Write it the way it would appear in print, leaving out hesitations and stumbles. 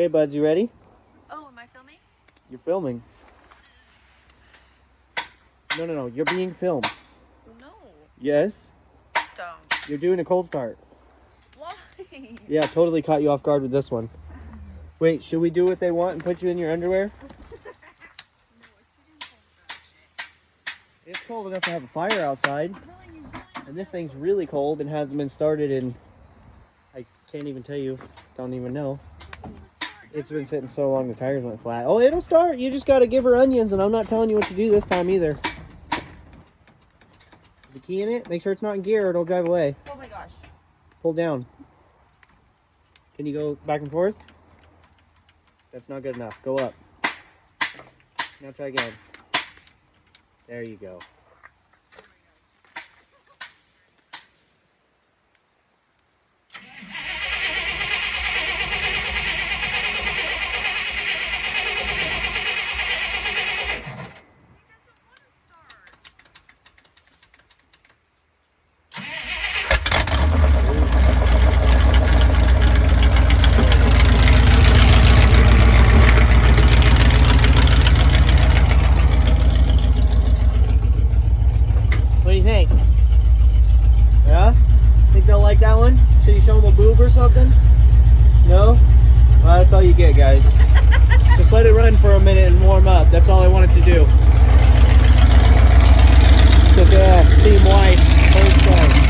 Okay, buds, you ready? Oh, am I filming? You're filming. No. You're being filmed. No. Yes. Don't. You're doing a cold start. Why? Yeah, totally caught you off guard with this one. Wait, should we do what they want and put you in your underwear? It's cold enough to have a fire outside. And this thing's really cold and hasn't been started in... I can't even tell you. Don't even know. It's been sitting so long the tires went flat. Oh, it'll start. You just got to give her onions, and I'm not telling you what to do this time either. Is the key in it? Make sure it's not in gear or it'll drive away. Oh my gosh. Pull down. Can you go back and forth? That's not good enough. Go up. Now try again. There you go. What do you think? Yeah? Think they'll like that one? Should you show them a boob or something? No? Well, that's all you get, guys. Just let it run for a minute and warm up. That's all I wanted to do. Kick ass, team white, first time.